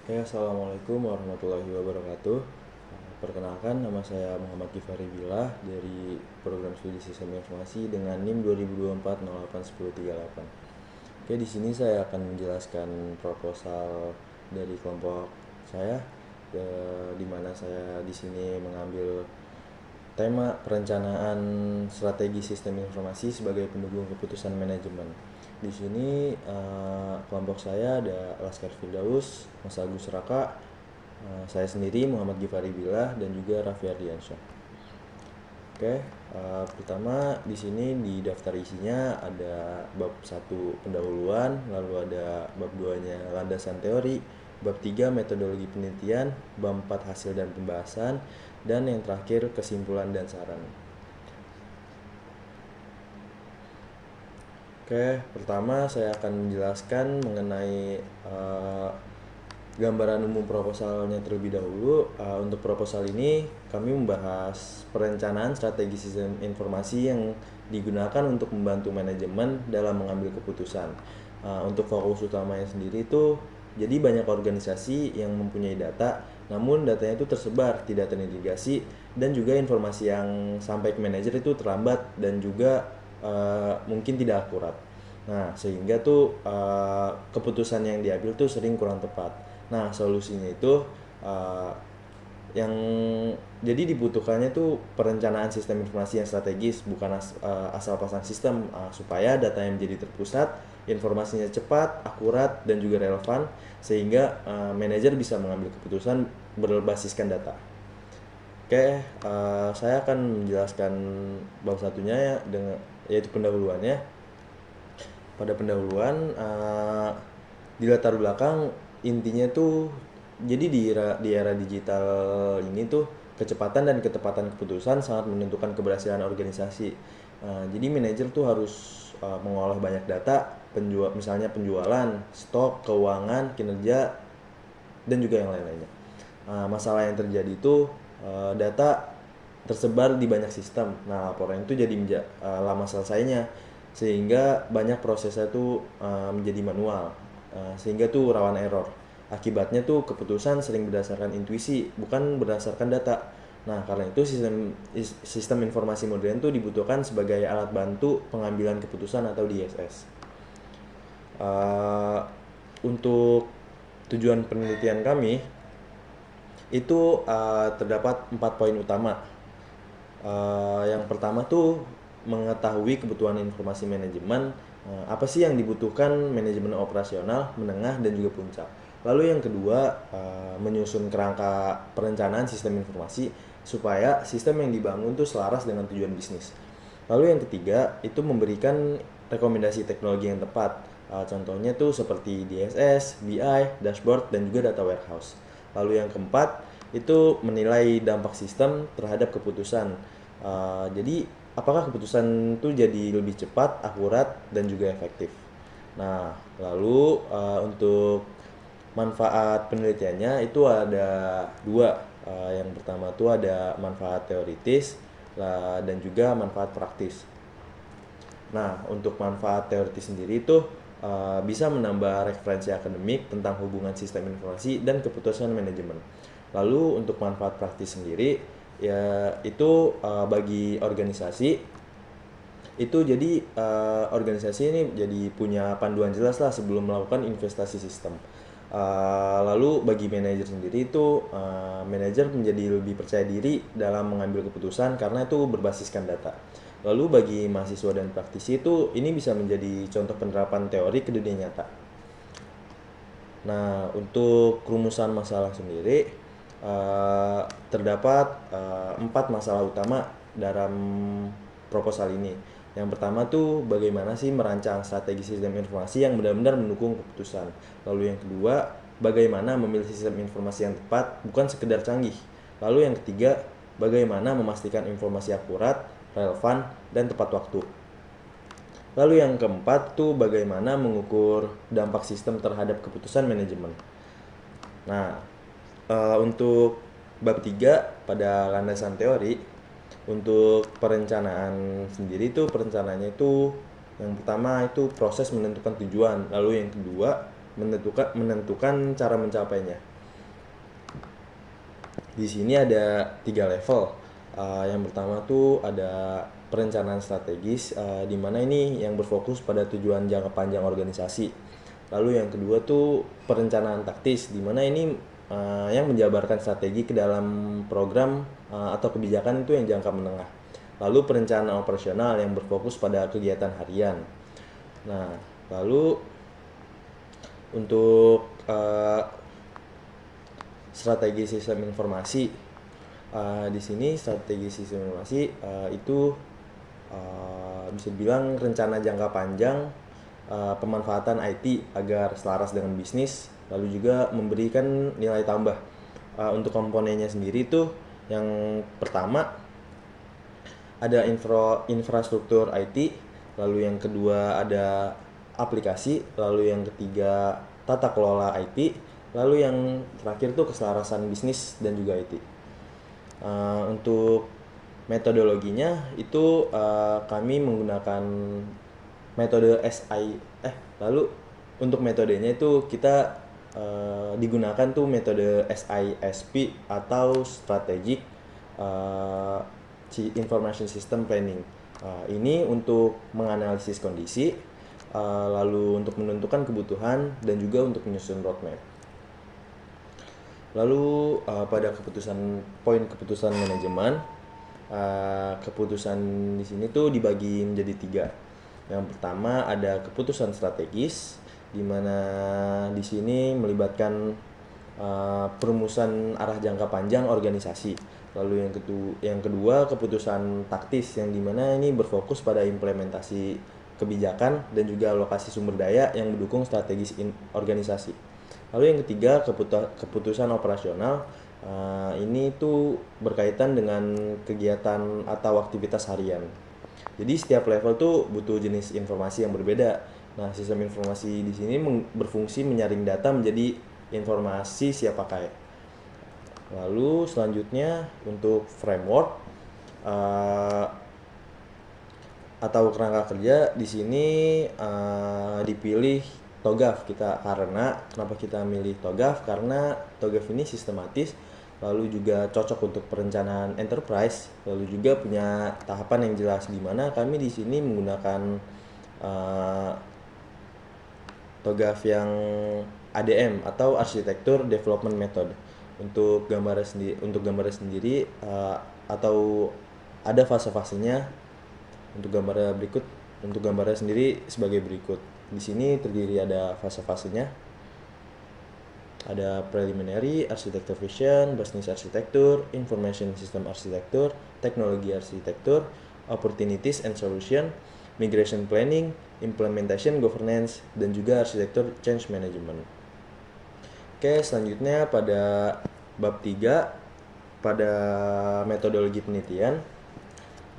Ya, Assalamualaikum warahmatullahi wabarakatuh. Perkenalkan, nama saya Muhammad Gifari Billah dari Program Studi Sistem Informasi dengan NIM 2024-08-1038. Oke, di sini saya akan menjelaskan proposal dari kelompok saya, di mana saya di sini mengambil tema perencanaan strategi sistem informasi sebagai pendukung keputusan manajemen. Di sini kelompok saya ada Laskar Firdaus, Mas Agus Raka, saya sendiri Muhammad Gifari Billah dan juga Raffi Ardiansyah. Oke, pertama di sini di daftar isinya ada bab 1 pendahuluan, lalu ada bab 2-nya landasan teori, bab 3 metodologi penelitian, bab 4 hasil dan pembahasan, dan yang terakhir kesimpulan dan saran. Oke, pertama saya akan menjelaskan mengenai gambaran umum proposalnya terlebih dahulu. Untuk proposal ini kami membahas perencanaan strategi sistem informasi yang digunakan untuk membantu manajemen dalam mengambil keputusan. Untuk fokus utamanya sendiri itu, jadi banyak organisasi yang mempunyai data, namun datanya itu tersebar, tidak terintegrasi, dan juga informasi yang sampai ke manajer itu terlambat dan juga mungkin tidak akurat. Nah, sehingga tuh keputusan yang diambil tuh sering kurang tepat. Nah, solusinya itu yang jadi dibutuhkannya tuh perencanaan sistem informasi yang strategis, bukan asal pasang sistem, supaya data yang menjadi terpusat, informasinya cepat, akurat, dan juga relevan, sehingga manajer bisa mengambil keputusan berbasiskan data. Oke, saya akan menjelaskan bab satunya ya, yaitu pendahuluannya. Pada pendahuluan, di latar belakang intinya tuh, jadi di era digital ini tuh kecepatan dan ketepatan keputusan sangat menentukan keberhasilan organisasi. Jadi manajer tuh harus mengolah banyak data, misalnya penjualan, stok, keuangan, kinerja, dan juga yang lain-lainnya. Masalah yang terjadi itu data tersebar di banyak sistem. Nah, laporan itu jadi lama selesainya, sehingga banyak prosesnya tuh menjadi manual, sehingga tuh rawan error. Akibatnya tuh keputusan sering berdasarkan intuisi, bukan berdasarkan data. Nah, karena itu sistem informasi modern tuh dibutuhkan sebagai alat bantu pengambilan keputusan atau DSS. Untuk tujuan penelitian kami itu terdapat 4 poin utama. Yang pertama tuh mengetahui kebutuhan informasi manajemen, apa sih yang dibutuhkan manajemen operasional, menengah, dan juga puncak. Lalu yang kedua, menyusun kerangka perencanaan sistem informasi supaya sistem yang dibangun tuh selaras dengan tujuan bisnis. Lalu yang ketiga, itu memberikan rekomendasi teknologi yang tepat. Contohnya tuh seperti DSS, BI, dashboard, dan juga data warehouse. Lalu yang keempat, itu menilai dampak sistem terhadap keputusan. Jadi apakah keputusan itu jadi lebih cepat, akurat, dan juga efektif. Nah, lalu untuk manfaat penelitiannya itu ada dua. Yang pertama tuh ada manfaat teoritis dan juga manfaat praktis. Nah, untuk manfaat teoritis sendiri itu bisa menambah referensi akademik tentang hubungan sistem informasi dan keputusan manajemen. Lalu untuk manfaat praktis sendiri, ya itu bagi organisasi itu, jadi organisasi ini jadi punya panduan jelas lah sebelum melakukan investasi sistem. Lalu bagi manajer sendiri itu, manajer menjadi lebih percaya diri dalam mengambil keputusan karena itu berbasiskan data. Lalu bagi mahasiswa dan praktisi itu, ini bisa menjadi contoh penerapan teori ke dunia nyata. Nah, untuk rumusan masalah sendiri, terdapat 4 masalah utama dalam proposal ini. Yang pertama tuh bagaimana sih merancang strategi sistem informasi yang benar-benar mendukung keputusan. Lalu yang kedua, bagaimana memilih sistem informasi yang tepat, bukan sekedar canggih. Lalu yang ketiga, bagaimana memastikan informasi akurat, relevan, dan tepat waktu. Lalu yang keempat tuh bagaimana mengukur dampak sistem terhadap keputusan manajemen. Nah, untuk bab 3 pada landasan teori, untuk perencanaan sendiri tuh perencanaannya itu yang pertama itu proses menentukan tujuan, lalu yang kedua menentukan cara mencapainya. Di sini ada 3 level. Yang pertama tuh ada perencanaan strategis, di mana ini yang berfokus pada tujuan jangka panjang organisasi. Lalu yang kedua tuh perencanaan taktis, di mana ini yang menjabarkan strategi ke dalam program atau kebijakan itu yang jangka menengah. Lalu perencanaan operasional yang berfokus pada kegiatan harian. Nah, lalu untuk strategi sistem informasi, di sini strategi sistem informasi itu bisa dibilang rencana jangka panjang pemanfaatan IT agar selaras dengan bisnis, lalu juga memberikan nilai tambah. Untuk komponennya sendiri tuh yang pertama ada infrastruktur IT, lalu yang kedua ada aplikasi, lalu yang ketiga tata kelola IT, lalu yang terakhir tuh keselarasan bisnis dan juga IT. Untuk metodologinya itu kami menggunakan metode lalu untuk metodenya itu kita digunakan tuh metode SISP atau Strategic Information System Planning. Ini untuk menganalisis kondisi, lalu untuk menentukan kebutuhan dan juga untuk menyusun roadmap. Lalu pada poin keputusan manajemen, keputusan di sini tuh dibagi menjadi 3. Yang pertama ada keputusan strategis, di mana di sini melibatkan perumusan arah jangka panjang organisasi. Lalu yang kedua keputusan taktis, yang dimana ini berfokus pada implementasi kebijakan dan juga alokasi sumber daya yang mendukung strategis organisasi. Lalu yang ketiga keputusan operasional, ini tuh berkaitan dengan kegiatan atau aktivitas harian. Jadi setiap level tuh butuh jenis informasi yang berbeda. Nah, sistem informasi di sini berfungsi menyaring data menjadi informasi siap pakai. Lalu selanjutnya untuk framework atau kerangka kerja, di sini dipilih TOGAF kita. Karena kenapa kita milih TOGAF? Karena TOGAF ini sistematis, lalu juga cocok untuk perencanaan enterprise, lalu juga punya tahapan yang jelas, di mana kami di sini menggunakan TOGAF yang ADM atau Architecture Development Method. Untuk gambarnya sendiri atau ada fase-fasenya. Untuk gambarnya sendiri sebagai berikut. Di sini terdiri ada fase-fasenya. Ada preliminary, architecture vision, business architecture, information system architecture, technology architecture, opportunities and solution, migration planning, implementation, governance, dan juga architecture change management. Oke, selanjutnya pada bab 3, pada metodologi penelitian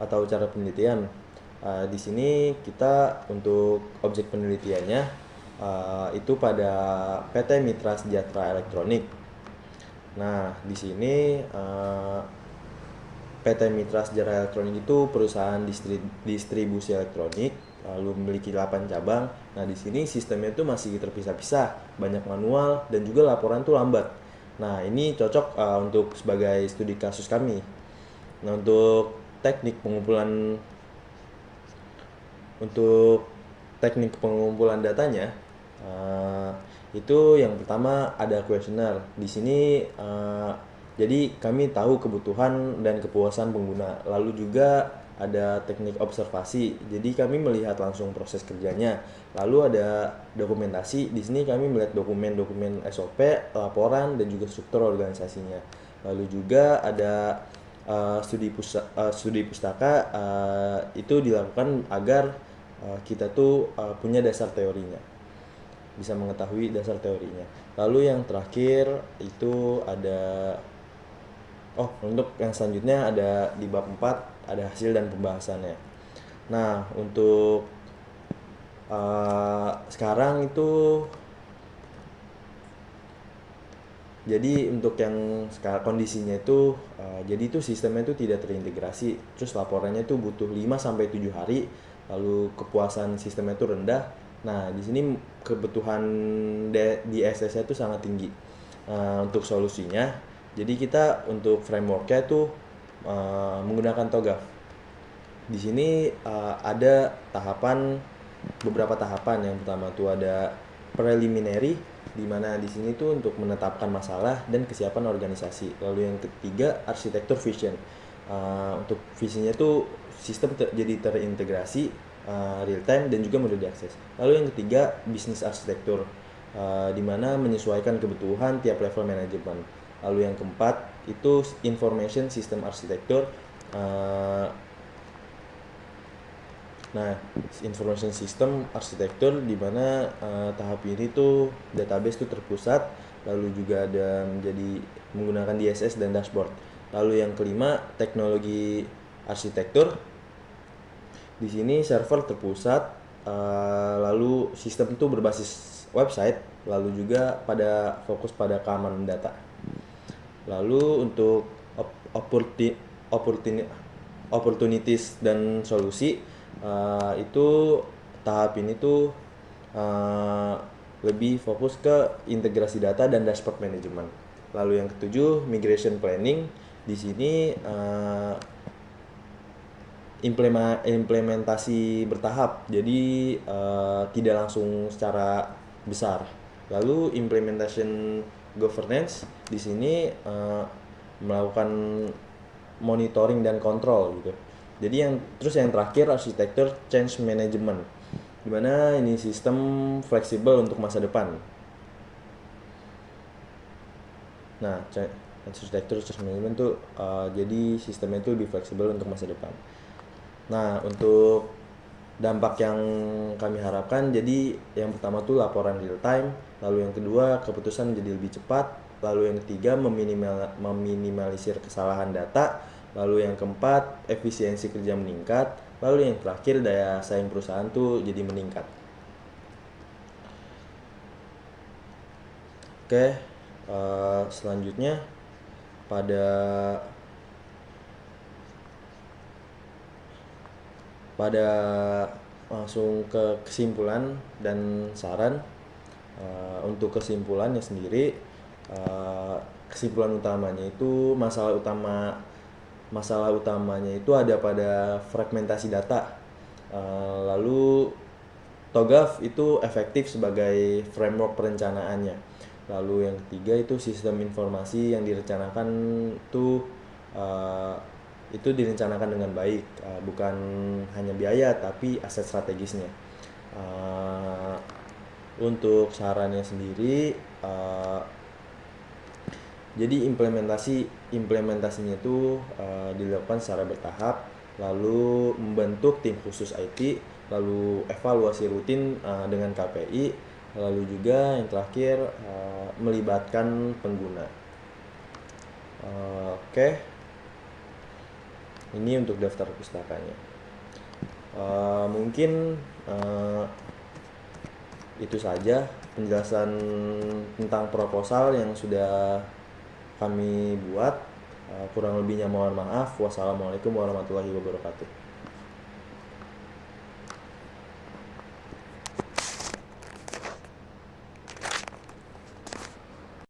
atau cara penelitian. Di sini kita untuk objek penelitiannya itu pada PT Mitra Sejahtera Elektronik. Nah, di sini PT Mitra Sejahtera Elektronik itu perusahaan distribusi elektronik, lalu memiliki 8 cabang. Nah, di sini sistemnya itu masih terpisah-pisah, banyak manual dan juga laporan tuh lambat. Nah, ini cocok untuk sebagai studi kasus kami. Nah, untuk teknik pengumpulan datanya, itu yang pertama ada kuesioner. Di sini jadi kami tahu kebutuhan dan kepuasan pengguna. Lalu juga ada teknik observasi. Jadi kami melihat langsung proses kerjanya. Lalu ada dokumentasi. Di sini kami melihat dokumen-dokumen SOP, laporan dan juga struktur organisasinya. Lalu juga ada studi pustaka. Itu dilakukan agar kita tuh punya dasar teorinya, bisa mengetahui dasar teorinya. Lalu yang terakhir itu ada untuk yang selanjutnya ada di bab 4 ada hasil dan pembahasannya. Nah, untuk sekarang itu jadi untuk yang sekarang kondisinya itu jadi itu sistemnya itu tidak terintegrasi, terus laporannya itu butuh 5-7 hari, lalu kepuasan sistemnya itu rendah. Nah, di sini kebutuhan di SSC itu sangat tinggi. Untuk solusinya Jadi kita untuk frameworknya itu menggunakan TOGAF. Di sini ada beberapa tahapan. Yang pertama tuh ada preliminary, di mana di sini tuh untuk menetapkan masalah dan kesiapan organisasi. Lalu yang ketiga arsitektur vision. Untuk visinya tuh sistem jadi terintegrasi, real time dan juga mudah diakses. Lalu yang ketiga bisnis arsitektur, di mana menyesuaikan kebutuhan tiap level manajemen. Lalu yang keempat itu information system arsitektur. Nah, information system arsitektur di mana tahap ini tuh database tuh terpusat, lalu juga ada menjadi menggunakan DSS dan dashboard. Lalu yang kelima teknologi arsitektur. Di sini server terpusat, lalu sistem itu berbasis website, lalu juga fokus pada keamanan data. Lalu untuk opportunities dan solusi, itu tahap ini tuh lebih fokus ke integrasi data dan dashboard management. Lalu yang ketujuh migration planning. Di sini implementasi bertahap, jadi tidak langsung secara besar. Lalu implementation governance, di sini melakukan monitoring dan kontrol gitu. Jadi yang terakhir arsitektur change management, dimana ini sistem fleksibel untuk masa depan. Nah, arsitektur change management tuh jadi sistemnya itu lebih fleksibel untuk masa depan. Nah, untuk dampak yang kami harapkan, jadi yang pertama tuh laporan real time, lalu yang kedua keputusan menjadi lebih cepat, lalu yang ketiga meminimalisir kesalahan data, lalu yang keempat efisiensi kerja meningkat, lalu yang terakhir daya saing perusahaan tuh jadi meningkat. Oke, selanjutnya pada langsung ke kesimpulan dan saran. Untuk kesimpulannya sendiri, kesimpulan utamanya itu masalah utamanya itu ada pada fragmentasi data. Lalu TOGAF itu efektif sebagai framework perencanaannya. Lalu yang ketiga itu sistem informasi yang direncanakan itu direncanakan dengan baik, bukan hanya biaya tapi aset strategisnya. Untuk sarannya sendiri, jadi implementasinya itu dilakukan secara bertahap, lalu membentuk tim khusus IT, lalu evaluasi rutin dengan KPI, lalu juga yang terakhir melibatkan pengguna. Oke. Ini untuk daftar pustakanya. Mungkin itu saja penjelasan tentang proposal yang sudah kami buat. Kurang lebihnya mohon maaf. Wassalamualaikum warahmatullahi wabarakatuh.